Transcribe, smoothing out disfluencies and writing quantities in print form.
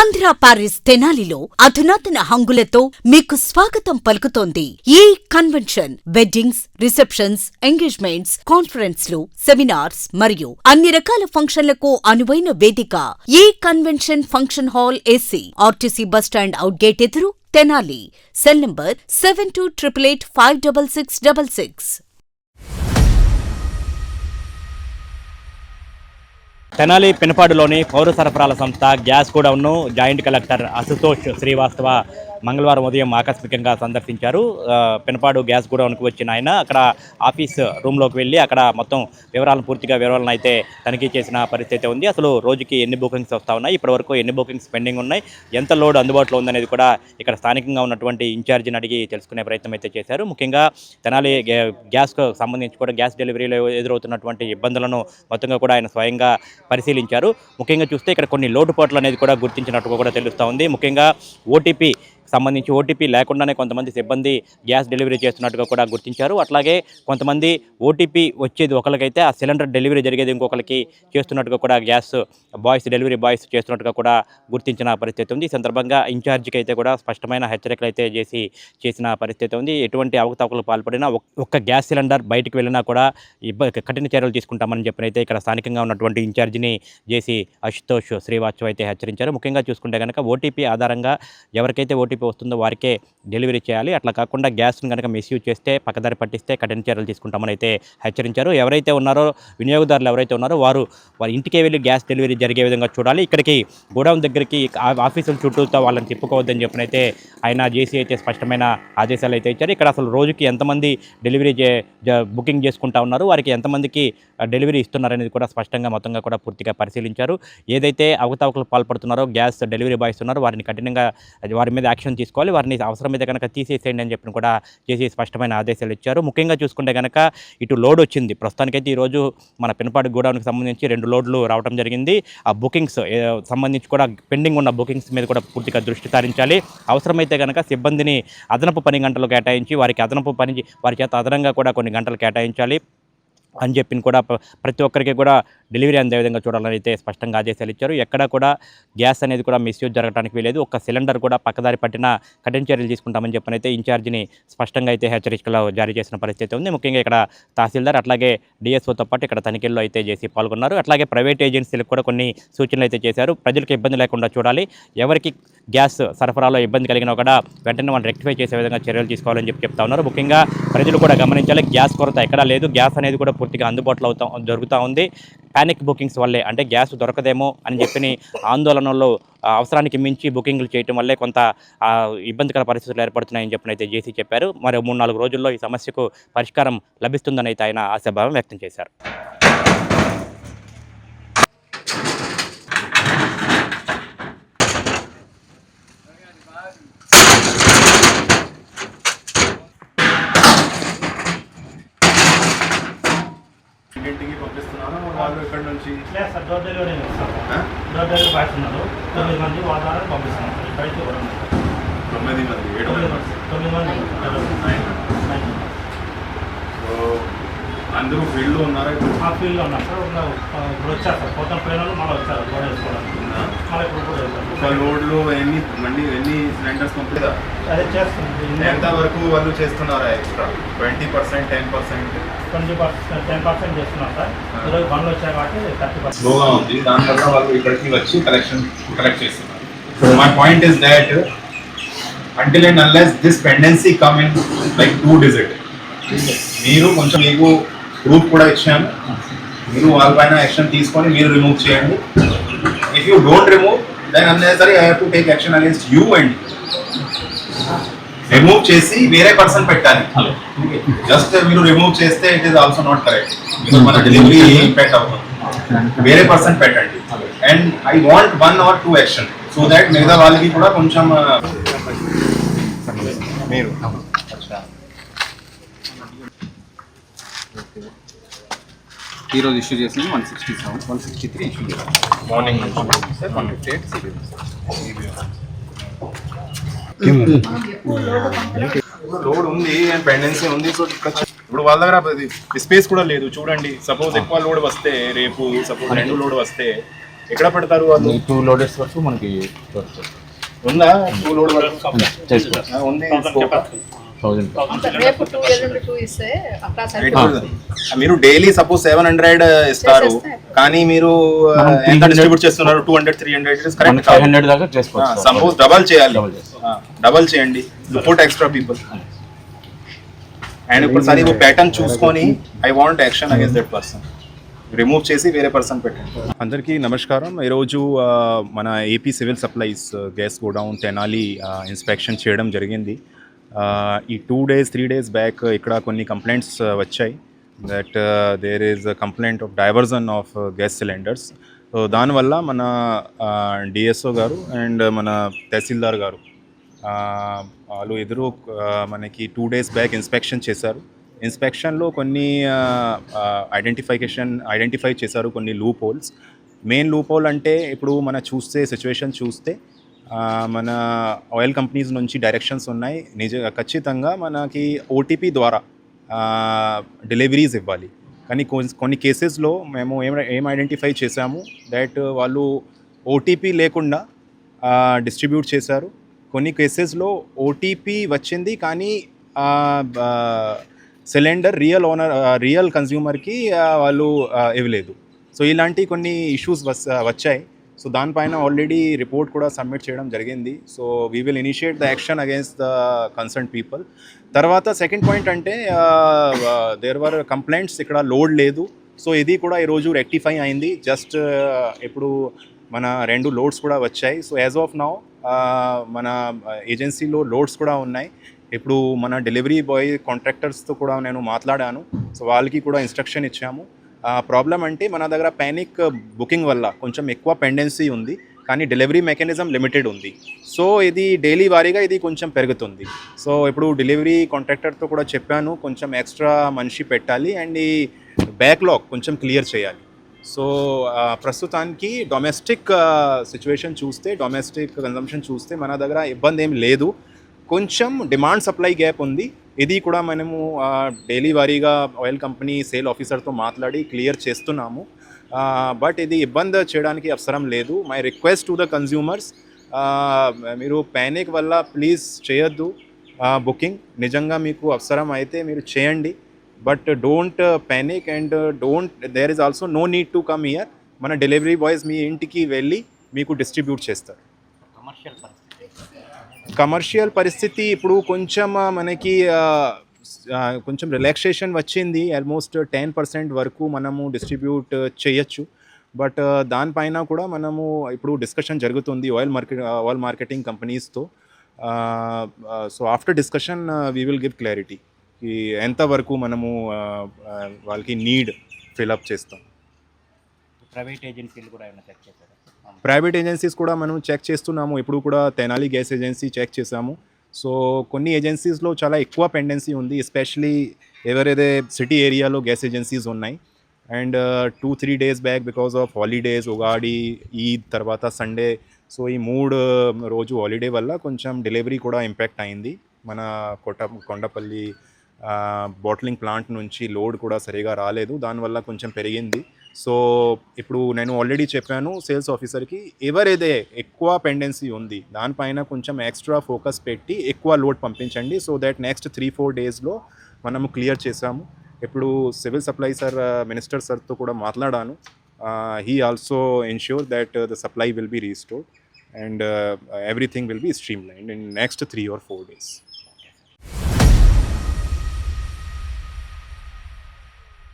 Andhra Paris తెనాలిలో అధునాతన హంగులతో మీకు స్వాగతం పలుకుతోంది ఈ కన్వెన్షన్. వెడ్డింగ్స్, రిసెప్షన్స్, ఎంగేజ్మెంట్స్, కాన్ఫరెన్స్లు, సెమినార్స్ మరియు అన్ని రకాల ఫంక్షన్లకు అనువైన వేదిక. ఈ convention function hall AC, RTC bus stand out gate ఎదురు, తెనాలి. Cell number 7288856666. తెనాలి పినపాడులోని పౌర సరఫరాల సంస్థ గ్యాస్ గోడౌన్ను జాయింట్ కలెక్టర్ అశుతోష్ శ్రీవాస్తవ మంగళవారం ఉదయం ఆకస్మికంగా సందర్శించారు. పినపాడు గ్యాస్ గోడౌన్కి వచ్చిన ఆయన అక్కడ ఆఫీస్ రూమ్లోకి వెళ్ళి అక్కడ మొత్తం వివరాలను అయితే తనిఖీ చేసిన పరిస్థితి ఉంది. అసలు రోజుకి ఎన్ని బుకింగ్స్ వస్తూ ఉన్నాయి, ఇప్పటివరకు ఎన్ని బుకింగ్స్ పెండింగ్ ఉన్నాయి, ఎంత లోడ్ అందుబాటులో ఉందనేది కూడా ఇక్కడ స్థానికంగా ఉన్నటువంటి ఇన్ఛార్జిని అడిగి తెలుసుకునే ప్రయత్నం అయితే చేశారు. ముఖ్యంగా తెనాలి గ్యాస్కు సంబంధించి కూడా గ్యాస్ డెలివరీలో ఎదురవుతున్నటువంటి ఇబ్బందులను మొత్తంగా కూడా ఆయన స్వయంగా పరిశీలించారు. ముఖ్యంగా చూస్తే ఇక్కడ కొన్ని లోటుపాట్లు అనేది కూడా గుర్తించినట్టుగా కూడా తెలుస్తూ ఉంది. ముఖ్యంగా ఓటీపీ లేకుండానే కొంతమంది సిబ్బంది గ్యాస్ డెలివరీ చేస్తున్నట్టుగా కూడా గుర్తించారు. అట్లాగే కొంతమంది ఓటీపీ వచ్చేది ఒకరికైతే ఆ సిలిండర్ డెలివరీ జరిగేది ఇంకొకరికి చేస్తున్నట్టుగా కూడా డెలివరీ బాయ్స్ చేస్తున్నట్టుగా కూడా గుర్తించిన పరిస్థితి ఉంది. ఈ సందర్భంగా ఇన్ఛార్జికి అయితే కూడా స్పష్టమైన హెచ్చరికలు అయితే చేసిన పరిస్థితి ఉంది. ఎటువంటి అవకతవకలు పాల్పడినా ఒక్క గ్యాస్ సిలిండర్ బయటకు వెళ్ళినా కూడా కఠిన చర్యలు తీసుకుంటామని చెప్పినైతే ఇక్కడ స్థానికంగా ఉన్నటువంటి ఇన్ఛార్జిని జేసీ అశుతోష్ శ్రీవాస్తవ అయితే హెచ్చరించారు. ముఖ్యంగా చూసుకుంటే కనుక ఓటీపీ ఆధారంగా ఎవరికైతే ఓటీపీ వస్తుందో వారికే డెలివరీ చేయాలి. అట్లా కాకుండా గ్యాస్ను కనుక మిస్యూజ్ చేస్తే పక్కదారి పట్టిస్తే కఠిన చర్యలు తీసుకుంటామని అయితే హెచ్చరించారు. ఎవరైతే ఉన్నారో వినియోగదారులు ఎవరైతే ఉన్నారో వారి ఇంటికే వెళ్ళి గ్యాస్ డెలివరీ జరిగే విధంగా చూడాలి. ఇక్కడికి గోడౌన్ దగ్గరికి ఆఫీసుల చుట్టూతో వాళ్ళని తిప్పుకోవద్దని చెప్పినైతే ఆయన జేసీ అయితే స్పష్టమైన ఆదేశాలు అయితే ఇచ్చారు. ఇక్కడ అసలు రోజుకి ఎంతమంది డెలివరీ బుకింగ్ చేసుకుంటా ఉన్నారు, వారికి ఎంతమందికి డెలివరీ ఇస్తున్నారనేది కూడా స్పష్టంగా మొత్తంగా కూడా పూర్తిగా పరిశీలించారు. ఏదైతే అవకతవకలు పాల్పడుతున్నారో గ్యాస్ డెలివరీ బాయ్స్ ఉన్నారో వారిని కఠినంగా వారి మీద యాక్షన్ తీసుకోవాలి, వారిని అవసరమైతే కనుక తీసేసేయండి అని చెప్పిన కూడా చేసి స్పష్టమైన ఆదేశాలు ఇచ్చారు. ముఖ్యంగా చూసుకుంటే కనుక ఇటు లోడ్ వచ్చింది. ప్రస్తుతానికైతే ఈరోజు మన పినపాడు గోడౌన్కి సంబంధించి 2 లోడ్లు రావడం జరిగింది. ఆ బుకింగ్స్ సంబంధించి కూడా పెండింగ్ ఉన్న బుకింగ్స్ మీద కూడా పూర్తిగా దృష్టి సారించాలి. అవసరమైతే కనుక సిబ్బందిని అదనపు పని గంటలు కేటాయించి వారి చేత అదనంగా కూడా కొన్ని గంటలు కేటాయించాలి అని చెప్పిన కూడా ప్రతి ఒక్కరికి కూడా డెలివరీ అందే విధంగా చూడాలని అయితే స్పష్టంగా ఆదేశాలు ఇచ్చారు. ఎక్కడా కూడా గ్యాస్ అనేది కూడా మిస్యూజ్ జరగడానికి వీలేదు. ఒక్క సిలిండర్ కూడా పక్కదారి పట్టిన కఠిన చర్యలు తీసుకుంటామని చెప్పనైతే ఇన్ఛార్జిని స్పష్టంగా అయితే హెచ్చరికలు జారీ చేసిన పరిస్థితి ఉంది. ముఖ్యంగా ఇక్కడ తహసీల్దార్ అట్లాగే డిఎస్ఓతో పాటు ఇక్కడ తనిఖీల్లో అయితే చేసి పాల్గొన్నారు. అట్లాగే ప్రైవేట్ ఏజెన్సీలకు కూడా కొన్ని సూచనలు అయితే చేశారు. ప్రజలకు ఇబ్బంది లేకుండా చూడాలి, ఎవరికి గ్యాస్ సరఫరాలో ఇబ్బంది కలిగినా కూడా వెంటనే మనం రెక్టిఫై చేసే విధంగా చర్యలు తీసుకోవాలని చెప్తా ఉన్నారు. ముఖ్యంగా ప్రజలు కూడా గమనించాలి, గ్యాస్ కొరత ఎక్కడా లేదు, గ్యాస్ అనేది కూడా పూర్తిగా అందుబాటులో జరుగుతూ ఉంది. ప్యానిక్ బుకింగ్స్ వల్లే, అంటే గ్యాస్ దొరకదేమో అని చెప్పి ఆందోళనలో అవసరానికి మించి బుకింగ్లు చేయడం వల్లే కొంత ఇబ్బందికర పరిస్థితులు ఏర్పడుతున్నాయని చెప్పినైతే జేసీ చెప్పారు. మరి 3-4 రోజుల్లో ఈ సమస్యకు పరిష్కారం లభిస్తుందని అయితే ఆయన ఆశాభావం వ్యక్తం చేశారు. ఇంటికి పంపిస్తున్నాను వాళ్ళు ఇక్కడ నుంచి sir door delivery door delivery boys ఉన్నారు. 9 మంది వాళ్ళ ద్వారా పంపిస్తున్నాం. బయట 9 మంది 9 మంది సో అందరూ ఫీల్డ్లో ఉన్నారా? ఆ ఫీల్డ్లో ఉన్నారు సార్. ఇప్పుడు వచ్చారు సార్, కొత్త ప్లేనర్లు మళ్ళీ వచ్చారు లోడ్ వేసుకోవడానికి. మళ్ళీ ఇప్పుడు కూడా ఒక లోడ్లో ఎన్ని సిలిండర్స్ పంపిస్తారు? అదే చేస్తుంది. ఎంత వరకు వాళ్ళు చేస్తున్నారా? ఎక్స్ట్రా 20%, 10%? 10% చేస్తున్నాం సార్. ఈరోజు బండ్లు వచ్చాయి కాబట్టి 30%. స్లోగా ఉంది, దానివల్ల వాళ్ళు ఇక్కడికి వచ్చి కలెక్ట్ చేస్తున్నారు. So my point is that until and unless this pendency come in like 2 digit, మీరు కొంచెం మీకు ప్రూఫ్ కూడా ఇచ్చాను, మీరు వాళ్ళ పైన యాక్షన్ తీసుకొని మీరు రిమూవ్ చేయండి. If you don't remove then unnecessary I have to take action against you and remove చేసి వేరే పర్సన్ పెట్టాలి. జస్ట్ మీరు రిమూవ్ చేస్తే it is also not correct. మన డెలివరీ ఇంపాక్ట్ అవుతుంది. వేరే పర్సన్ పెట్టండి. And I want 1 or 2 action so that మిగతా వాళ్ళకి కూడా కొంచెం మీరు ఈరోజు ఇష్యూ చేసింది 167, 163 ఇష్యూ చేశారు మార్నింగ్ నుంచి 158 లోడ్ ఉంది అండ్ పెండెన్సీ ఉంది. సో ఇప్పుడు వాళ్ళ దగ్గర స్పేస్ కూడా లేదు. చూడండి, సపోజ్ ఎక్కువ లోడ్ వస్తే రేపు సపోజ్ 2 లోడ్ వస్తే ఎక్కడ పెడతారు వాళ్ళు? ఈ 2 లోడెస్ వరకు మనకి ఉందా 2 లోడ్ వరకు? చేసుకోవచ్చు. ఉంది 1000. రేపు 2 ఎల్లుండి 2 ఇస్తే అట్లా మీరు డైలీ సపోజ్ 700 ఇస్తారు, కానీ మీరు మనం ఎంత 300 డిస్ట్రిబ్యూట్ చేస్తున్నారు? 200 300 కరెక్ట్. 500 దాకా చేసుకోవచ్చు. సపోజ్ డబల్ చేయాలి, Double చేయాలి. డబల్ చేయండి, పుట్ ఎక్స్ట్రా పీపుల్. అండ్ ఒకసారి ప్యాటర్న్ చూసుకొని I want action against that person, remove చేసి వేరే పర్సన్ పెట్టండి. అందరికీ నమస్కారం. ఈరోజు మన AP civil supplies gas godown Tenali inspection చేయడం జరిగింది. ఈ 2 days 3 days బ్యాక్ ఇక్కడ కొన్ని కంప్లైంట్స్ వచ్చాయి that there is complaint of diversion of gas cylinders. So దానివల్ల మన డిఎస్ఓ గారు అండ్ మన తహసీల్దార్ గారు వాళ్ళు ఎదురు మనకి 2 days బ్యాక్ ఇన్స్పెక్షన్ చేశారు. ఇన్స్పెక్షన్లో కొన్ని ఐడెంటిఫై చేశారు కొన్ని loop holes. Main loop whole అంటే ఇప్పుడు మన సిచ్యువేషన్ చూస్తే మన ఆయిల్ కంపెనీస్ నుంచి డైరెక్షన్స్ ఉన్నాయి, ఖచ్చితంగా మనకి ఓటీపీ ద్వారా డెలివరీస్ ఇవ్వాలి. కానీ కొన్ని కేసెస్లో మేము ఏం ఐడెంటిఫై చేశాము దట్ వాళ్ళు ఓటీపీ లేకుండా డిస్ట్రిబ్యూట్ చేశారు. కొన్ని కేసెస్లో ఓటీపీ వచ్చింది కానీ సిలిండర్ రియల్ కన్జ్యూమర్కి వాళ్ళు ఇవ్వలేదు. సో ఇలాంటి కొన్ని ఇష్యూస్ వచ్చాయి. సో దానిపైన ఆల్రెడీ రిపోర్ట్ కూడా సబ్మిట్ చేయడం జరిగింది. So we will initiate the action against the concern people. తర్వాత సెకండ్ పాయింట్ అంటే దేర్ వర్ కంప్లైంట్స్ ఇక్కడ లోడ్ లేదు. సో ఇది కూడా ఈరోజు రెక్టిఫై అయింది. జస్ట్ ఇప్పుడు మన 2 లోడ్స్ కూడా వచ్చాయి. సో యాజ్ ఆఫ్ నౌ మన ఏజెన్సీలో లోడ్స్ కూడా ఉన్నాయి. ఇప్పుడు మన డెలివరీ బాయ్ కాంట్రాక్టర్స్తో కూడా నేను మాట్లాడాను. సో వాళ్ళకి కూడా ఇన్స్ట్రక్షన్ ఇచ్చాము. ప్రాబ్లం అంటే మన దగ్గర పానిక్ బుకింగ్ వల్ల కొంచెం ఎక్కువ పెండెన్సీ ఉంది, కానీ డెలివరీ మెకానిజం లిమిటెడ్ ఉంది. సో ఇది డైలీ వారీగా ఇది కొంచెం పెరుగుతుంది. సో ఇప్పుడు డెలివరీ కాంట్రాక్టర్తో కూడా చెప్పాను కొంచెం ఎక్స్ట్రా మనిషి పెట్టాలి అండ్ ఈ బ్యాక్లాగ్ కొంచెం క్లియర్ చేయాలి. సో ప్రస్తుతానికి డొమెస్టిక్ సిచ్యువేషన్ చూస్తే, డొమెస్టిక్ కన్జంప్షన్ చూస్తే మన దగ్గర ఇబ్బంది ఏం లేదు. కొంచెం డిమాండ్ సప్లై గ్యాప్ ఉంది. ఇది కూడా మనము డైలీ వారీగా ఆయిల్ కంపెనీ సేల్ ఆఫీసర్తో మాట్లాడి క్లియర్ చేస్తున్నాము. బట్ ఇది ఇబ్బంది చేయడానికి అవసరం లేదు. My request to the consumers, మీరు ప్యానిక్ వల్ల ప్లీజ్ చేయొద్దు బుకింగ్. నిజంగా మీకు అవసరం అయితే మీరు చేయండి, but don't panic and there is also no need to come here. మన డెలివరీ బాయ్స్ మీ ఇంటికి వెళ్ళి మీకు డిస్ట్రిబ్యూట్ చేస్తారు. కమర్షియల్ పరిస్థితి ఇప్పుడు కొంచెం మనకి కొంచెం రిలాక్సేషన్ వచ్చింది. ఆల్మోస్ట్ 10% వరకు మనము డిస్ట్రిబ్యూట్ చేయొచ్చు. బట్ దానిపైన కూడా మనము ఇప్పుడు డిస్కషన్ జరుగుతుంది ఆయిల్ మార్కెటింగ్ కంపెనీస్తో. So after discussion we will give clarity ఎంతవరకు మనము వాళ్ళకి నీడ్ ఫిల్అప్ చేస్తాం. ప్రైవేట్ ఏజెన్సీలు కూడా ఏమైనా చెక్ చేశారా? ప్రైవేట్ ఏజెన్సీస్ కూడా మనం చెక్ చేస్తున్నాము. ఇప్పుడు కూడా తెనాలి గ్యాస్ ఏజెన్సీ చెక్ చేసాము. సో కొన్ని ఏజెన్సీస్లో చాలా ఎక్కువ పెండెన్సీ ఉంది, ఎస్పెషలీ ఎవరైతే సిటీ ఏరియాలో గ్యాస్ ఏజెన్సీస్ ఉన్నాయి. And 2-3 days back because of holidays, Ugadi, Eid తర్వాత సండే, సో ఈ 3 రోజు హాలిడే వల్ల కొంచెం డెలివరీ కూడా ఇంపాక్ట్ అయింది. మన కొండపల్లి బాటిలింగ్ ప్లాంట్ నుంచి లోడ్ కూడా సరిగా రాలేదు, దానివల్ల కొంచెం పెరిగింది. సో ఇప్పుడు నేను ఆల్రెడీ చెప్పాను సేల్స్ ఆఫీసర్కి, ఎవరైతే ఎక్కువ పెండెన్సీ ఉంది దానిపైన కొంచెం ఎక్స్ట్రా ఫోకస్ పెట్టి ఎక్కువ లోడ్ పంపించండి. సో దట్ నెక్స్ట్ 3-4 daysలో మనము క్లియర్ చేసాము. ఇప్పుడు సివిల్ సప్లై మినిస్టర్ సార్తో కూడా మాట్లాడాను. He also ensure that the supply will be restored and everything will be streamlined in next 3 or 4 days.